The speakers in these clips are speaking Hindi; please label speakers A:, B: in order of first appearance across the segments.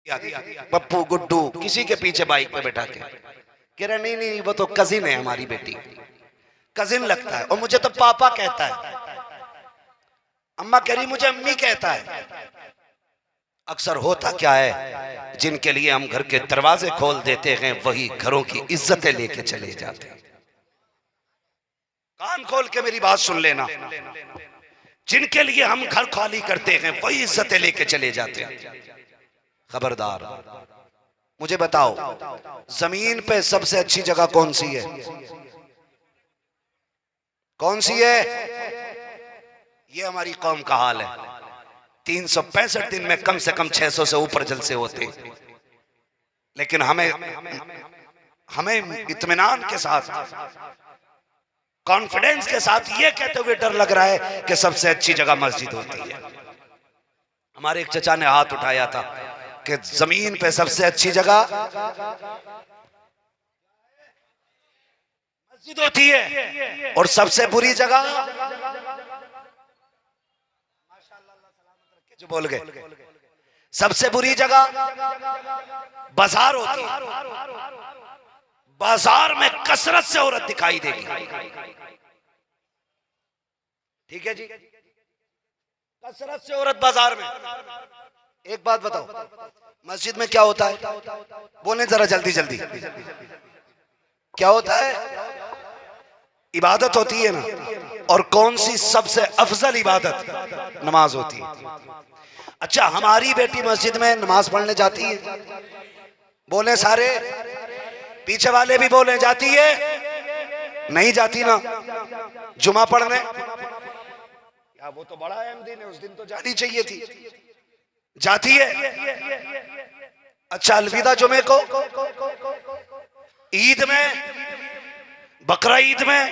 A: पप्पू गुड्डू किसी के पीछे बाइक पे बैठा के कह रहा नहीं नहीं वो तो कजिन है हमारी बेटी, कजिन लगता है, और मुझे तो पापा कहता है, अम्मा कह रही मुझे अम्मी कहता है। अक्सर होता क्या है, जिनके लिए हम घर के दरवाजे खोल देते हैं वही घरों की इज्जतें लेके चले जाते हैं। कान खोल के मेरी बात सुन लेना, जिनके लिए हम घर खाली करते हैं वही इज्जतें लेके चले जाते हैं। खबरदार, मुझे बताओ जमीन पे सबसे अच्छी जगह कौन सी है? कौन सी है? ये हमारी कौम का हाल है। 365 दिन में कम से कम 600 से ऊपर जलसे होते, लेकिन हमें इत्मीनान के साथ, कॉन्फिडेंस के साथ ये कहते हुए डर लग रहा है कि सबसे अच्छी जगह मस्जिद होती है। हमारे एक चचा ने हाथ उठाया था कि जमीन पे सबसे अच्छी जगह मस्जिद होती है और सबसे बुरी जगह, जो बोल गए, सबसे बुरी जगह बाजार होती है। बाजार में कसरत से औरत दिखाई देगी, ठीक है जी, कसरत से औरत बाजार में। एक बात बताओ, मस्जिद में क्या होता है? बोलें जरा जल्दी जल्दी, क्या होता है? इबादत होती है ना। और कौन सी सबसे अफजल इबादत? नमाज होती है। अच्छा, हमारी बेटी मस्जिद में नमाज पढ़ने जाती है? बोले सारे, पीछे वाले भी बोले जाती है? नहीं जाती ना। जुमा पढ़ने या वो तो बड़ा अहम दिन है, उस दिन तो जानी चाहिए थी, जाती है? अच्छा, अलविदा जुमे को, ईद में, बकरा ईद में,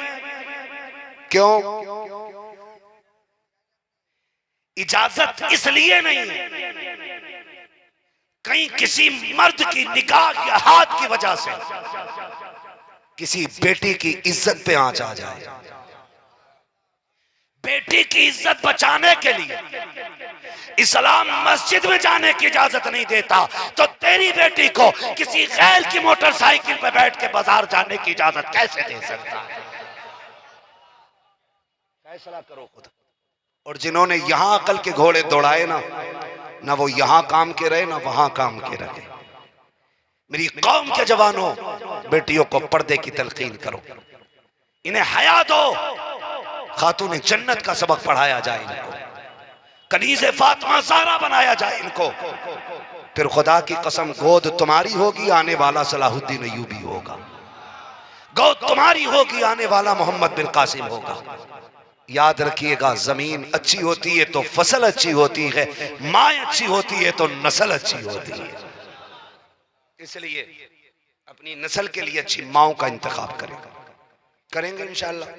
A: क्यों? इजाजत इसलिए नहीं है कहीं किसी मर्द की निगाह या हाथ की वजह से किसी बेटी की इज्जत पे आंच आ जाए। बेटी की इज्जत बचाने के लिए इस्लाम मस्जिद में जाने की इजाजत नहीं देता, तो तेरी बेटी को किसी गैर की मोटरसाइकिल पे बैठ के बाजार जाने की इजाजत कैसे दे सकता है? फैसला करो खुद। और जिन्होंने यहां अकल के घोड़े दौड़ाए ना वो यहां काम के रहे ना वहां काम के रहे। मेरी कौम के जवानों, बेटियों को पर्दे की तलकीन करो, इन्हें हया दो, खातून जन्नत का सबक पढ़ाया जाए इनको, कनीज़े फातिमा ज़हरा बनाया जाए इनको। फिर खुदा की कसम, गोद तुम्हारी होगी, आने वाला सलाहुद्दीन अय्यूबी होगा। गोद तुम्हारी होगी, आने वाला मोहम्मद बिन कासिम होगा। याद रखिएगा, जमीन अच्छी होती है तो फसल अच्छी होती है, माँ अच्छी होती है तो नस्ल अच्छी होती है। इसलिए अपनी नस्ल के लिए अच्छी माओ का इंतखाब करेंगे इंशाअल्लाह,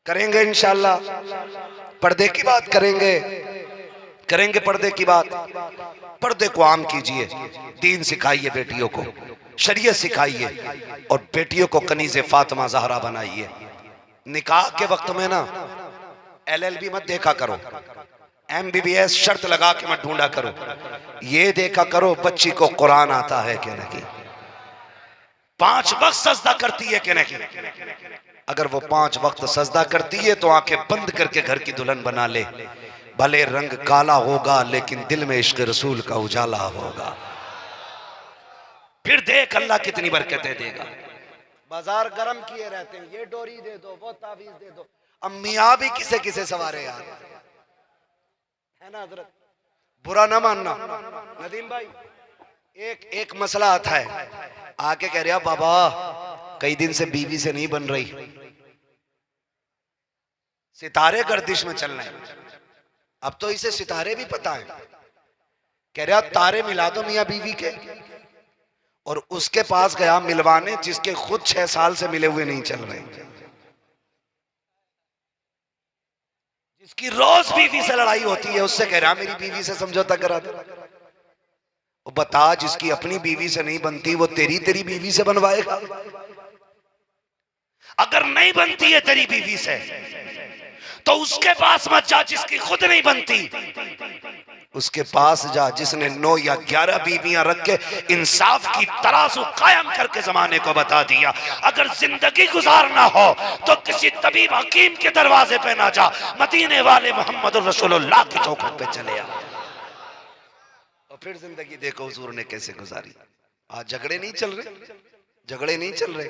A: करेंगे इंशाअल्लाह। पर्दे की बात करेंगे पर्दे की बात। पर्दे को आम कीजिए, दीन सिखाइए बेटियों को, शरीयत सिखाइए, और बेटियों को कनीज़े फातिमा ज़हरा बनाइए। निकाह के वक्त में ना LLB मत देखा करो, MBBS शर्त लगा के मत ढूंढा करो, ये देखा करो बच्ची को कुरान आता है कि नहीं, 5 वक्त सजदा करती है कि नहीं। अगर वो 5 वक्त सजदा करती है तो आंखें बंद करके घर की दुल्हन बना ले, भले रंग काला होगा लेकिन दिल में इश्क रसूल का उजाला होगा। फिर देख अल्लाह कितनी बरकतें देगा। बाजार गर्म किए रहते हैं, ये डोरी दे दो, वो तावीज दे दो। अब मियाँ भी किसे किसे सवारे यार, है ना हजरत, बुरा ना मानना। नदीम भाई, एक मसला आता है, आके कह रहा बाबा कई दिन से बीवी से नहीं बन रही, सितारे गर्दिश में चल रहे हैं। अब तो इसे सितारे भी पता है। कह रहा तारे मिला दो मियाँ बीवी के, और उसके पास गया मिलवाने जिसके खुद 6 साल से मिले हुए नहीं चल रहे, जिसकी रोज बीवी से लड़ाई होती है, उससे कह रहा मेरी बीवी से समझौता करा दो। वो बता, जिसकी अपनी बीवी से नहीं बनती वो तेरी बीवी से बनवाएगा? अगर नहीं बनती है तेरी बीवी से तो उसके पास मत जा जिसकी खुद नहीं बनती, उसके पास जा जिसने 9 या 11 बीवियां रख के इंसाफ की तराजू कायम करके जमाने को बता दिया। अगर जिंदगी गुजारना हो तो किसी तबीब हकीम के दरवाजे पे ना जा, मदीने वाले मोहम्मद रसूलुल्लाह की चौखट पे चले आ। और फिर जिंदगी देखो हुजूर ने कैसे गुजारी। आज झगड़े नहीं चल रहे, झगड़े नहीं चल रहे।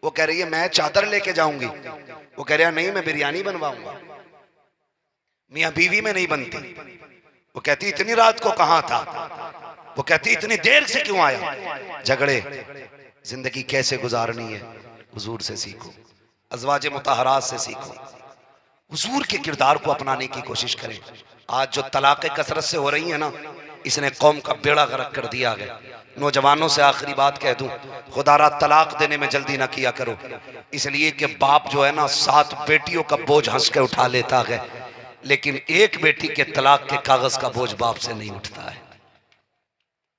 A: वो कह रही है मैं चादर लेके जाऊंगी, वो कह रहा नहीं मैं बिरयानी बनवाऊंगा। मियां बीवी में नहीं बनती। वो कहती इतनी रात को कहां था, वो कहती इतनी देर से क्यों आया। झगड़े। जिंदगी कैसे गुजारनी है हुजूर से सीखो, अज़वाज मुतहरात से सीखो, हुजूर के किरदार को अपनाने की कोशिश करें। आज जो तलाक़ें कसरत से हो रही है ना, इसने कौम का बेड़ा गर्क कर दिया है। नौजवानों से आखिरी बात कह दूं, खुदारा तलाक देने में जल्दी ना किया करो, इसलिए कि बाप जो है ना 7 बेटियों का बोझ हंस के उठा लेता है, लेकिन एक बेटी के तलाक के कागज का बोझ बाप से नहीं उठता है।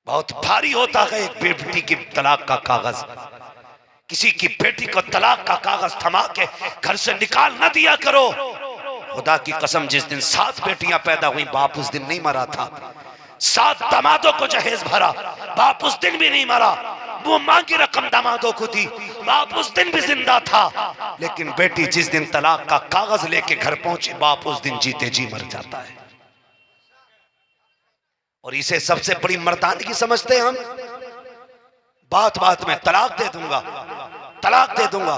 A: बहुत भारी होता है एक बेटी की तलाक का कागज। किसी की बेटी को तलाक का कागज थमा के घर से निकाल ना दिया करो। खुदा की कसम, जिस दिन 7 बेटियां पैदा हुई बाप उस दिन नहीं मरा था। 7 दामादों को जहेज भरा, बाप उस दिन भी नहीं मरा। वो मांगी रकम दामादों को दी, बाप उस दिन भी जिंदा था। लेकिन बेटी जिस दिन तलाक का कागज लेके घर पहुंची, बाप उस दिन जीते जी मर जाता है। और इसे सबसे बड़ी मर्दानगी समझते हैं हम। बात बात में तलाक दे दूंगा, तलाक दे दूंगा,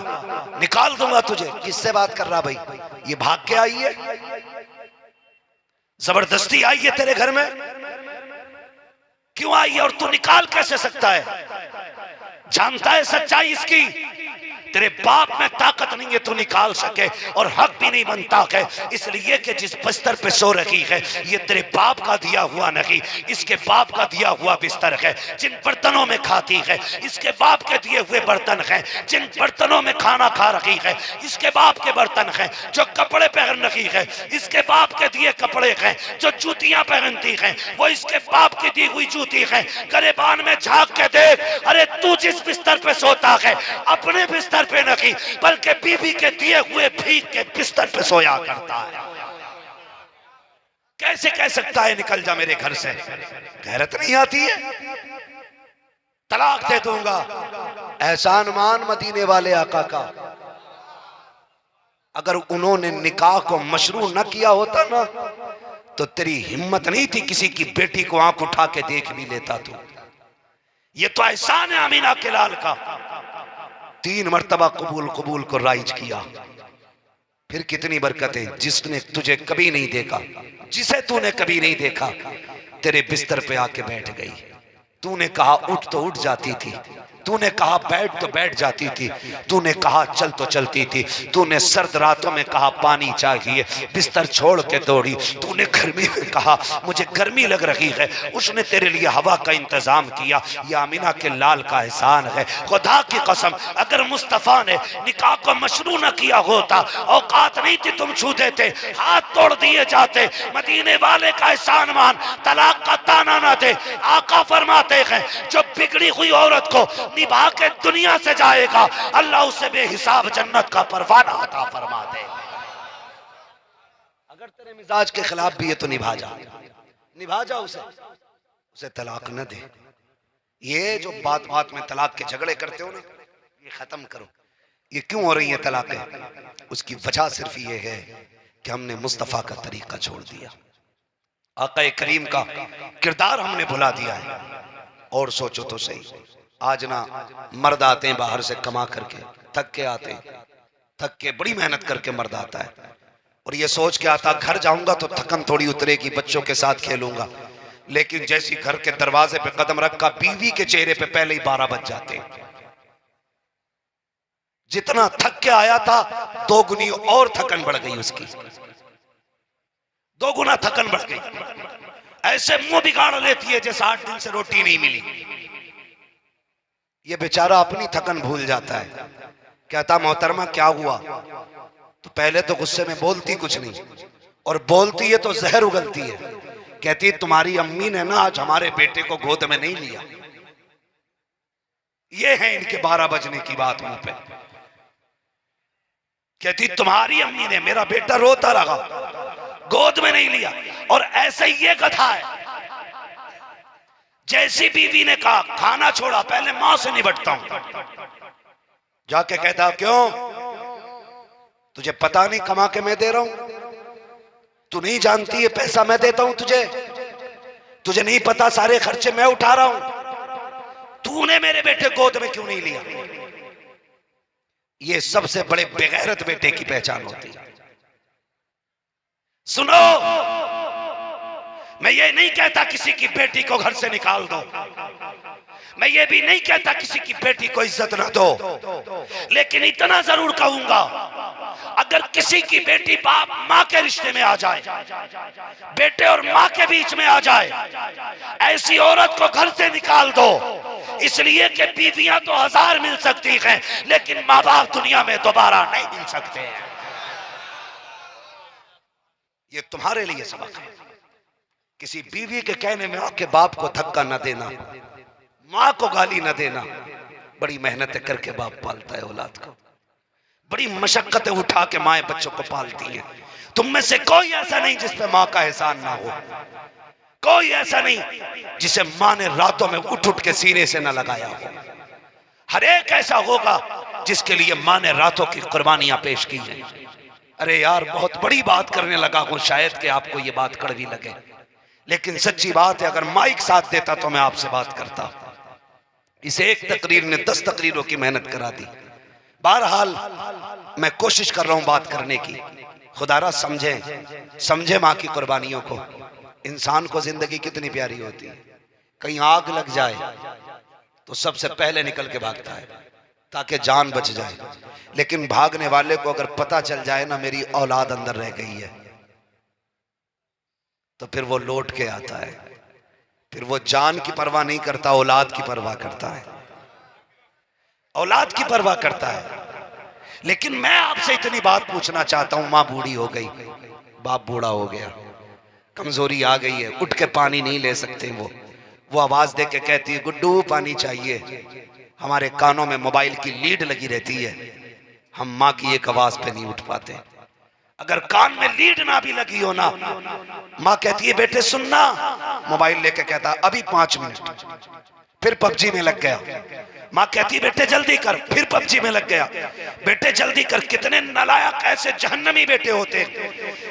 A: निकाल दूंगा तुझे। किससे बात कर रहा भाई? ये भाग के आई है, जबरदस्ती आई है तेरे घर में? क्यों आई है और तू निकाल कैसे सकता है? जानता है सच्चाई इसकी, तेरे बाप में ताकत नहीं है तू निकाल सके, और हक भी नहीं बनता है, इसलिए कि जिस बिस्तर पे सो रही है ये तेरे बाप का दिया हुआ नहीं, इसके बाप का दिया हुआ बिस्तर है। जिन बर्तनों में खाती है इसके बाप के दिए हुए बर्तन हैं, जिन बर्तनों में खाना खा रही है इसके बाप के बर्तन हैं, जो कपड़े पहन रही है इसके बाप के दिए कपड़े हैं, जो जूतियां पहनती हैं वो इसके बाप की दी हुई जूती है। गरेबान में झांक के देख, अरे तू जिस बिस्तर पे सोता है अपने बिस्तर पे नहीं बल्कि बीबी के दिए हुए भीख के बिस्तर पे सोया करता है। कैसे कह सकता है निकल जा मेरे घर से? गैरत नहीं आती है? तलाक दे दूंगा। एहसान मान मदीने वाले आका का। अगर उन्होंने निकाह को मशरू न किया होता ना तो तेरी हिम्मत नहीं थी किसी की बेटी को आंख उठा के देख भी लेता तू। ये तो एहसान है अमीना के लाल का। 3 मर्तबा कबूल कबूल को राइज किया। फिर कितनी बरकतें। जिसने तुझे कभी नहीं देखा, जिसे तूने कभी नहीं देखा, तेरे बिस्तर पे आके बैठ गई। तूने कहा उठ तो उठ जाती थी, तूने कहा बैठ तो बैठ जाती थी, तूने कहा चल तो चलती थी, तूने सर्द रातों में कहा पानी चाहिए, बिस्तर छोड़ के दौड़ी। तूने गर्मी में कहा मुझे गर्मी लग रही है, उसने तेरे लिए हवा का इंतजाम किया। यह आमिना के लाल का एहसान है। खुदा की कसम, अगर मुस्तफ़ा ने निकाह को मशरू न किया होता, औकात नहीं थी तुम छू देते, हाथ तोड़ दिए जाते। मदीने वाले का एहसान मान, तलाक का ताना ना दे। आका फरमाते हैं जो बिगड़ी हुई औरत को निभा के दुनिया से जाएगा अल्लाह उसे बेहिसाब जन्नत का परवाना अता फरमा दे। अगर तेरे मिजाज के खिलाफ भी है तो निभा जा, निभा जा उसे तलाक न दे। ये जो बात बात में तलाक के झगड़े करते हो ना, ये खत्म करो। ये क्यों हो रही है तलाकें? उसकी वजह सिर्फ ये है कि हमने मुस्तफ़ा का तरीका छोड़ दिया, आका करीम का किरदार हमने भुला दिया है। और सोचो तो सही, आज ना मर्द आते हैं बाहर से कमा करके, थक के आते हैं, थक के बड़ी मेहनत करके मर्द आता है और ये सोच के आता घर जाऊंगा तो थकन थोड़ी उतरेगी, बच्चों के साथ खेलूंगा। लेकिन जैसी घर के दरवाजे पे कदम रखा, बीवी के चेहरे पे पहले ही 12 बज जाते हैं। जितना थक के आया था 2 गुनी और थकन बढ़ गई, उसकी 2 गुना थकन बढ़ गई। ऐसे मुंह बिगाड़ लेती है जैसे 8 दिन से रोटी नहीं मिली। ये बेचारा अपनी थकन भूल जाता है, कहता मोहतरमा क्या हुआ? तो पहले तो गुस्से में बोलती कुछ नहीं, और बोलती है तो जहर उगलती है। कहती तुम्हारी अम्मी ने ना आज हमारे बेटे को गोद में नहीं लिया। ये है इनके 12 बजने की बात मुंह पे कहती तुम्हारी अम्मी ने मेरा बेटा रोता रहा, गोद में नहीं लिया। और ऐसे ही ये कथा है, जैसी बीवी ने कहा खाना छोड़ा, पहले मां से निपटता हूं, जाके कहता क्यों, तुझे पता नहीं कमा के मैं दे रहा हूं, तू नहीं जानती ये पैसा मैं देता हूं तुझे नहीं पता सारे खर्चे मैं उठा रहा हूं, तूने मेरे बेटे गोद में क्यों नहीं लिया। ये सबसे बड़े बेगैरत बेटे की पहचान होती है। सुनो, मैं ये नहीं कहता किसी की बेटी को घर से निकाल दो, मैं ये भी नहीं कहता किसी की बेटी को इज्जत न दो, लेकिन इतना जरूर कहूंगा, अगर किसी की बेटी बाप मां के रिश्ते में आ जाए, बेटे और मां के बीच में आ जाए, ऐसी औरत को घर से निकाल दो। इसलिए कि बीवियां तो 1000 मिल सकती हैं, लेकिन मां बाप दुनिया में दोबारा नहीं मिल सकते हैं। ये तुम्हारे लिए सबक है। किसी बीवी के कहने में आके बाप को धक्का न देना, मां को गाली न देना। बड़ी मेहनत करके बाप पालता है औलाद को, बड़ी मशक्कतें उठा के माए बच्चों को पालती हैं। तुम में से कोई ऐसा नहीं जिस पे मां का एहसान ना हो, कोई ऐसा नहीं जिसे मां ने रातों में उठ उठ के सीने से न लगाया हो। हर एक ऐसा होगा जिसके लिए मां ने रातों की कुर्बानियां पेश की हैं। अरे यार, बहुत बड़ी बात करने लगा हूं, शायद कि आपको ये बात कड़वी लगे, लेकिन सच्ची बात है। अगर माइक साथ देता तो मैं आपसे बात करता। इस एक तकरीर ने 10 तकरीरों की मेहनत करा दी। बहरहाल मैं कोशिश कर रहा हूं बात करने की। खुदारा समझे मां की कुर्बानियों को। इंसान को जिंदगी कितनी प्यारी होती है। कहीं आग लग जाए तो सबसे पहले निकल के भागता है ताकि जान बच जाए, लेकिन भागने वाले को अगर पता चल जाए ना मेरी औलाद अंदर रह गई है, तो फिर वो लौट के आता है। फिर वो जान की परवाह नहीं करता, औलाद की परवाह करता है, औलाद की परवाह करता है। लेकिन मैं आपसे इतनी बात पूछना चाहता हूं, मां बूढ़ी हो गई, बाप बूढ़ा हो गया, कमजोरी आ गई है, उठ के पानी नहीं ले सकते। वो आवाज दे के कहती है गुड्डू पानी चाहिए। हमारे कानों में मोबाइल की लीड लगी रहती है, हम मां की एक आवाज पे नहीं उठ पाते। अगर कान में लीड ना भी लगी हो ना, मां कहती है बेटे सुनना, मोबाइल लेके कहता अभी 5 मिनट, फिर पबजी में लग गया। मां कहती बेटे जल्दी कर, फिर पबजी में लग गया। बेटे जल्दी कर। कितने नालायक ऐसे जहन्नमी बेटे होते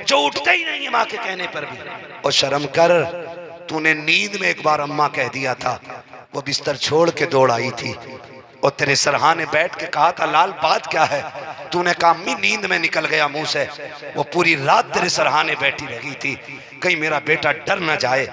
A: जो उठते ही नहीं है मां के कहने पर भी। और शर्म कर, तूने नींद में एक बार अम्मा कह दिया था, वो बिस्तर छोड़ के दौड़ आई थी और तेरे सरहाने बैठ के कहा था लाल बात क्या है। तूने कहा अम्मी नींद में निकल गया मुंह से। वो पूरी रात तेरे सरहाने बैठी रही थी, कहीं मेरा बेटा डर ना जाए,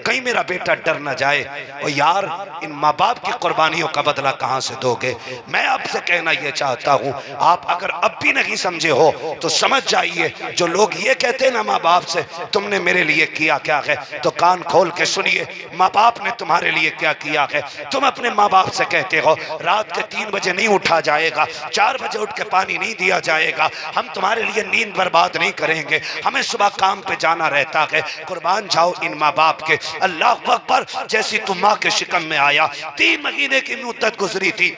A: कहीं मेरा बेटा डर ना जाए। और यार, इन माँ बाप की कुर्बानियों का बदला कहाँ से दोगे। मैं आपसे कहना यह चाहता हूँ, आप अगर अब भी नहीं समझे हो तो समझ जाइए। जो लोग ये कहते हैं ना माँ बाप से तुमने मेरे लिए किया क्या है, तो कान खोल के सुनिए, माँ बाप ने तुम्हारे लिए क्या किया है। तुम अपने माँ बाप से कहते हो रात के 3 बजे नहीं उठा जाएगा, 4 बजे उठ के पानी नहीं दिया जाएगा, हम तुम्हारे लिए नींद बर्बाद नहीं करेंगे, हमें सुबह काम पे जाना रहता है। कुर्बान जाओ इन माँ बाप के। अल्लाह अकबर। जैसी तुम माँ के शिकम में आया, 3 महीने की मुद्दत गुजरी थी,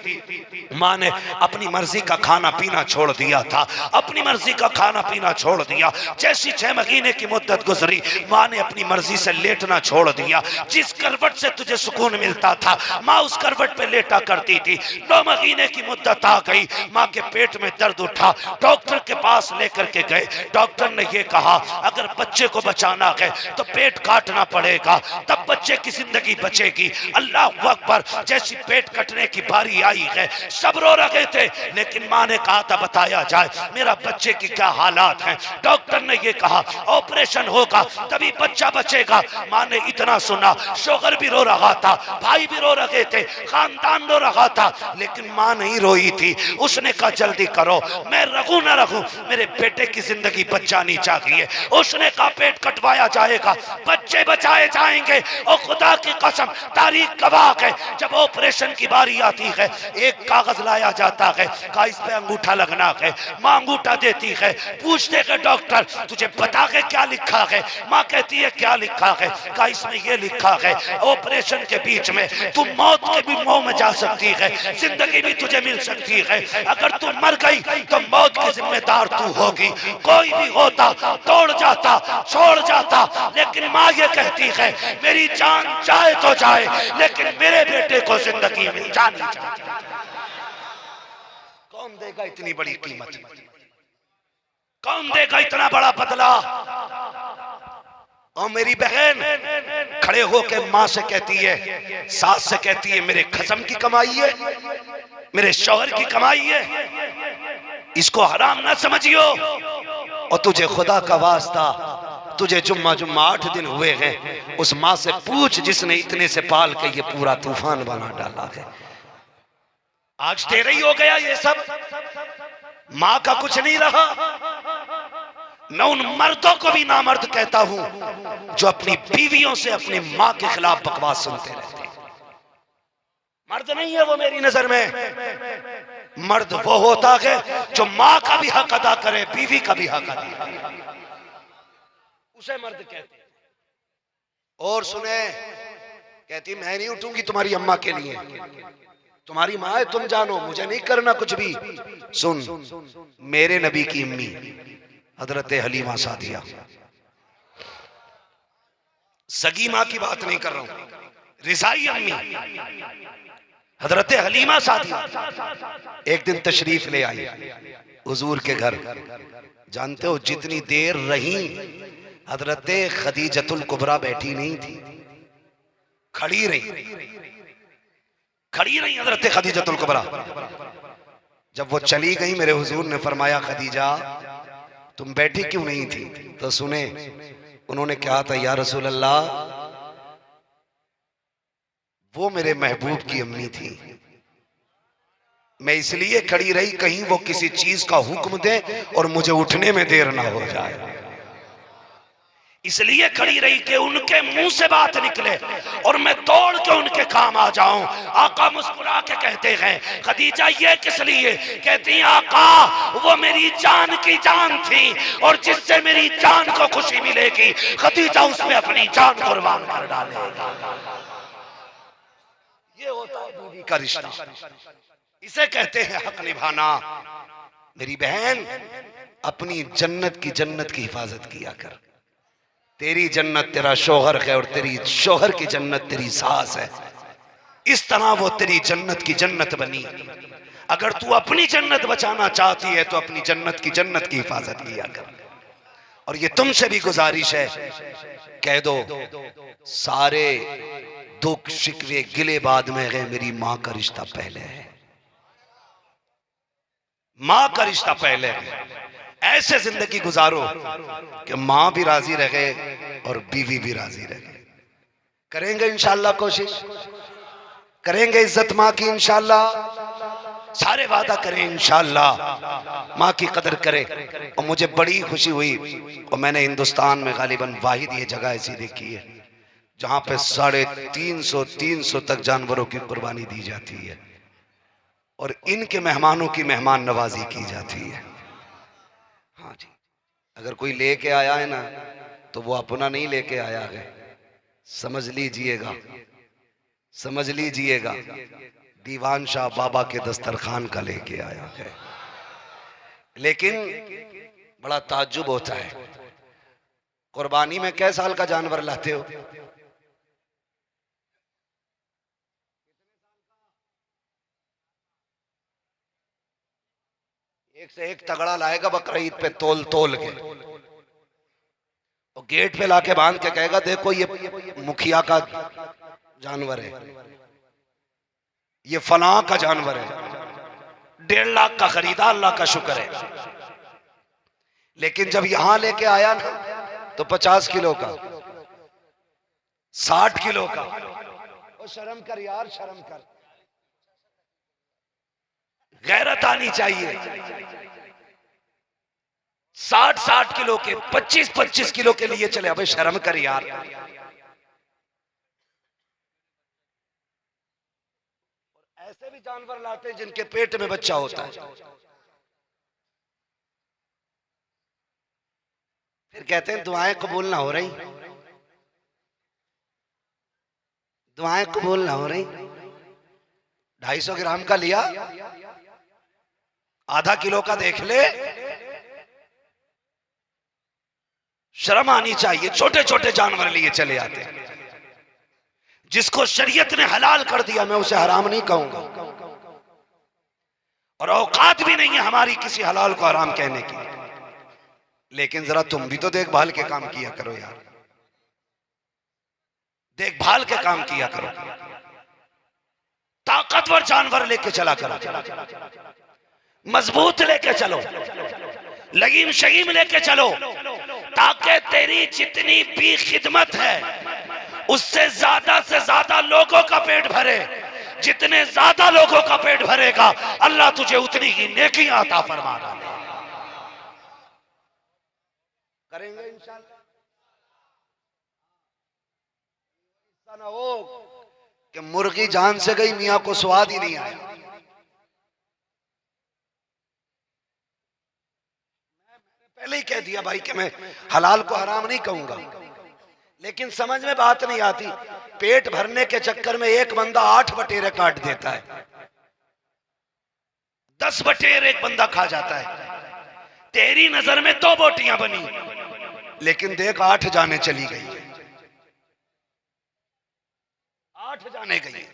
A: माँ ने अपनी मर्जी का खाना पीना छोड़ दिया था, अपनी मर्जी का खाना पीना छोड़ दिया। जैसी 6 महीने की मुद्दत गुजरी, माँ ने अपनी मर्जी से लेटना छोड़ दिया। जिस करवट से तुझे सुकून मिलता था, माँ उस करवट पे लेटा करती थी। 9 महीने की मुद्दत आ गई, माँ के पेट में दर्द उठा, डॉक्टर के पास लेकर के गए। डॉक्टर ने यह कहा अगर बच्चे को बचाना है तो पेट काटना पड़ेगा, तब बच्चे की जिंदगी बचेगी। अल्लाह अकबर। जैसी पेट कटने की बारी आई है, सब रो रहे थे, लेकिन माँ ने कहा था बताया जाए मेरा बच्चे की क्या हालात हैं। डॉक्टर ने यह कहा ऑपरेशन होगा तभी बच्चा बचेगा। माँ ने इतना सुना, शोहर भी रो रहा था, भाई भी रो रहे थे, खानदान रो रहा था, लेकिन माँ नहीं रोई थी। उसने कहा जल्दी करो, मैं रहूं ना रहूं, मेरे बेटे की जिंदगी बच जानी चाहिए। उसने कहा पेट कटवाया जाएगा, बच्चे बचाए जाए जाएंगे। और खुदा की कसम, तारीख गवाह है, जब ऑपरेशन की बारी आती है, एक कागज लाया जाता है, कहा इस पे अंगूठा लगना है। माँ अंगूठा देती है, पूछते हैं डॉक्टर तुझे पता है क्या लिखा है? माँ कहती है क्या लिखा है? कहा इसमें ये लिखा है ऑपरेशन के बीच में तू मौत के भी मुंह में जा सकती है, जिंदगी भी तुझे मिल सकती है। अगर तू मर गई तो मौत की जिम्मेदार तू होगी। कोई भी होता तोड़ जाता, छोड़ जाता, लेकिन माँ ये कहती है मेरी जान जाए तो जाए, लेकिन मेरे बेटे को जिंदगी मिल जानी चाहिए। कौन देगा इतनी बड़ी कीमत? कौन देगा इतना बड़ा बदला? और मेरी बहन खड़े होकर माँ से कहती है, सास से कहती है मेरे खसम की कमाई है, मेरे शौहर की कमाई है, इसको हराम ना समझियो। और तुझे खुदा का वास्ता, तुझे जुम्मा 8 दिन हुए हैं, उस माँ से पूछ जिसने इतने से पाल के ये पूरा तूफान बना डाला है। आज तेरे ही हो गया ये सब, माँ का कुछ नहीं रहा। मैं उन मर्दों को भी नामर्द कहता हूं जो अपनी बीवियों से अपनी माँ के खिलाफ बकवास सुनते रहते हैं। मर्द नहीं है वो मेरी नजर में। मर्द वो होता है जो माँ का भी हक अदा करे, बीवी का भी हक अदा करे, उसे मर्द कहते हैं। और सुने, कहती मैं नहीं उठूंगी तुम्हारी अम्मा के लिए, तुम्हारी माँ है तुम जानो, मुझे नहीं करना कुछ भी। सुन, मेरे नबी की अम्मी हजरत हलीमा सादिया, सगी माँ की बात नहीं कर रहा हूं, रिजाई अम्मी हजरत हलीमा सादिया एक दिन तशरीफ ले आई हुजूर के घर। जानते हो जितनी देर रही हजरत खदीजतुल कुबरा बैठी नहीं थी, खड़ी रही हजरत खदीजतुल कुबरा। जब वो चली गई मेरे हुजूर ने फरमाया खदीजा तुम बैठी क्यों नहीं थी? तो सुने उन्होंने कहा था या रसूल अल्लाह वो मेरे महबूब की अम्मी थी, मैं इसलिए खड़ी रही कहीं वो किसी चीज का हुक्म दे और मुझे उठने में देर ना हो जाए, इसलिए खड़ी रही कि उनके मुंह से बात निकले और मैं दौड़ के उनके काम आ जाऊं। आका मुस्कुरा के कहते हैं खदीजा ये किस लिए? कहती हैं आका वो मेरी जान की जान थी और जिससे मेरी जान को खुशी मिलेगी खदीजा उसमें अपनी जान कुर्बान कर डालेगा। ये होता है बीवी का रिश्ता, इसे कहते हैं हक निभाना। मेरी बहन अपनी जन्नत की हिफाजत किया कर। तेरी जन्नत तेरा शौहर है और तेरी शौहर की जन्नत तेरी सास है। इस तरह वो तेरी जन्नत की जन्नत बनी। अगर तू अपनी जन्नत बचाना चाहती है तो अपनी जन्नत की हिफाजत किया कर। और ये तुमसे भी गुजारिश है, कह दो सारे दुख शिकवे गिले बाद में गए, मेरी माँ का रिश्ता पहले है, माँ का रिश्ता पहले है। ऐसे जिंदगी गुजारो कि माँ भी राजी रहे और बीवी भी राजी रहे। करेंगे इंशाल्लाह, कोशिश करेंगे इज्जत माँ की इंशाल्लाह, सारे वादा करें इंशाल्लाह, माँ की कदर करें। और मुझे बड़ी खुशी हुई और मैंने हिंदुस्तान में गालिबन वाहिद ये जगह ऐसी देखी है जहां पे 350 तक जानवरों की कुर्बानी दी जाती है और इनके मेहमानों की मेहमान नवाजी की जाती है। हाँ जी, अगर कोई लेके आया है ना तो वो अपना नहीं लेके आया है, समझ लीजिएगा दीवान शाह बाबा के दस्तरखान का लेके आया है। लेकिन बड़ा ताज्जुब होता है, कुर्बानी में कै साल का जानवर लाते हो? एक से एक तगड़ा लाएगा बकरा ईद पे तोल के और गेट पे लाके बांध के कहेगा देखो ये मुखिया का जानवर है, ये फलां का जानवर है, 1.5 लाख का खरीदा, अल्लाह का शुक्र है। लेकिन जब यहां लेके आया ना तो 50 किलो का, 60 किलो का। और शर्म कर यार, शर्म कर, गैरत आनी चाहिए। 60 किलो के 25 किलो के लिए चले, अबे शर्म कर यार। ऐसे भी जानवर लाते हैं जिनके पेट में बच्चा होता है, फिर कहते हैं दुआएं कबूल ना हो रही, दुआएं कबूल ना हो रही। 250 ग्राम का लिया, आधा किलो का देख ले, शर्म आनी चाहिए। छोटे छोटे जानवर लिए चले आते हैं। जिसको शरीयत ने हलाल कर दिया मैं उसे हराम नहीं कहूंगा, और औकात भी नहीं है हमारी किसी हलाल को हराम कहने की। लेकिन जरा तुम भी तो देखभाल के काम किया करो यार, देखभाल के काम किया करो। ताकतवर जानवर लेके चला करो, मजबूत लेके चलो, लगीम शगीम लेके चलो, ताकि तेरी जितनी भी खिदमत है उससे से ज्यादा लोगों का पेट भरे। जितने ज्यादा लोगों का पेट भरेगा अल्लाह तुझे उतनी ही नेकी अता फरमा डाले। करेंगे इंशाअल्लाह। ऐसा ना हो कि मुर्गी जान से गई, मियां को स्वाद ही नहीं आया। पहले ही कह दिया भाई कि मैं हलाल को हराम नहीं कहूंगा, लेकिन समझ में बात नहीं आती। पेट भरने के चक्कर में एक बंदा 8 बटेरे काट देता है, 10 बटेरे एक बंदा खा जाता है। तेरी नजर में 2 बोटियां बनी, लेकिन देख 8 जाने चली गई, 8 जाने गई।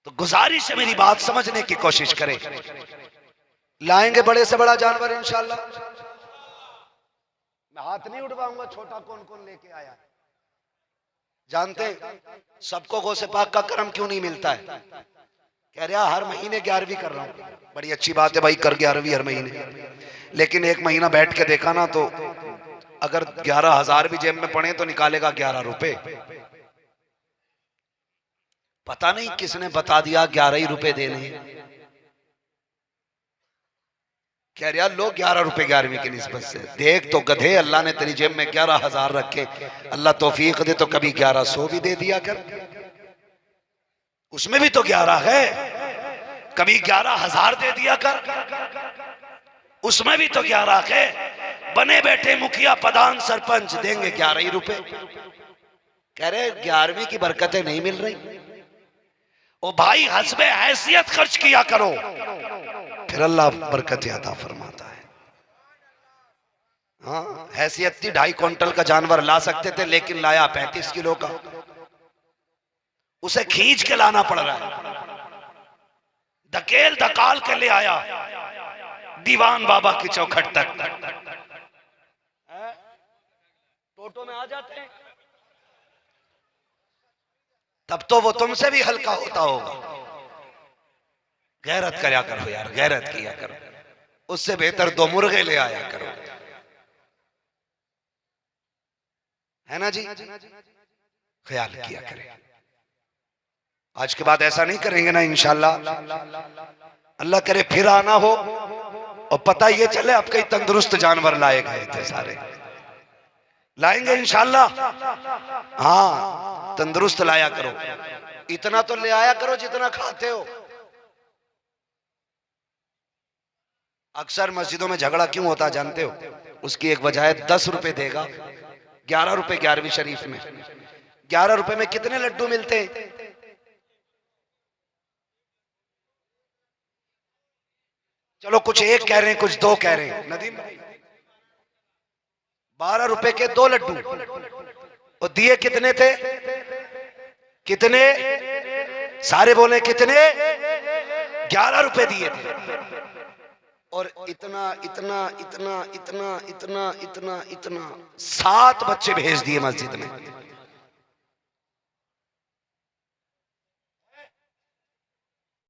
A: तो गुजारिश है मेरी बात समझने की कोशिश करें। लाएंगे बड़े से बड़ा जानवर इंशाअल्लाह। मैं हाथ नहीं उठवाऊंगा, छोटा कौन कौन लेके आया। जानते सबको गौसे पाक का करम क्यों नहीं मिलता है? कह रहा हर महीने 11वीं कर रहा हूं। बड़ी अच्छी बात है भाई, कर 11वीं हर महीने, लेकिन एक महीना बैठ के देखा ना तो अगर 11,000 भी जेब में पड़े तो निकालेगा 11 रुपए। पता नहीं किसने बता दिया 11 ही रुपए देने। कह रहा लो 11 रुपए 11वीं की निस्बत से। देख तो गधे, अल्लाह ने तेरी जेब में 11,000 रखे, अल्लाह तौफीक दे तो कभी 1100 भी दे दिया कर, उसमें भी तो 11 है। कभी 11,000 दे दिया कर, उसमें भी तो 11 है। बने बैठे मुखिया प्रधान सरपंच देंगे 11 ही रुपए। कह रहे 11वीं की बरकतें नहीं मिल रही। ओ भाई हस्बे हैसियत खर्च किया करो, फिर अल्लाह बरकत अता फरमाता है। हाँ, हैसियत थी 2.5 क्विंटल का जानवर ला सकते थे, लेकिन लाया 35 किलो का। उसे खींच के लाना पड़ रहा है, धकेल धकाल के ले आया दीवान बाबा की चौखट तक। टोटो में आ जाते हैं तब तो वो तुमसे भी हल्का होता होगा। गैरत करया करो यार, गैरत किया करो। उससे बेहतर 2 मुर्गे ले आया करो, है ना जी? ख्याल किया करें। आज के बाद ऐसा नहीं करेंगे ना इंशाल्लाह। अल्लाह करे फिर आना हो और पता ये चले आप कई तंदुरुस्त जानवर लाए गए थे। सारे लाएंगे इंशाल्लाह। हाँ, तंदुरुस्त लाया करो। इतना तो ले आया करो जितना खाते हो। अक्सर मस्जिदों में झगड़ा क्यों होता जानते हो? उसकी एक वजह है 10 रुपए देगा, 11 रुपए 11वीं शरीफ में। 11 रुपए में कितने लड्डू मिलते हैं? चलो कुछ एक कह रहे हैं, कुछ 2 कह रहे हैं। नदीम भाई 12 रुपए के 2 लड्डू, और दिए कितने थे? कितने? सारे बोले कितने? 11 रुपए दिए थे। और इतना इतना इतना इतना इतना इतना इतना 7 बच्चे भेज दिए मस्जिद में।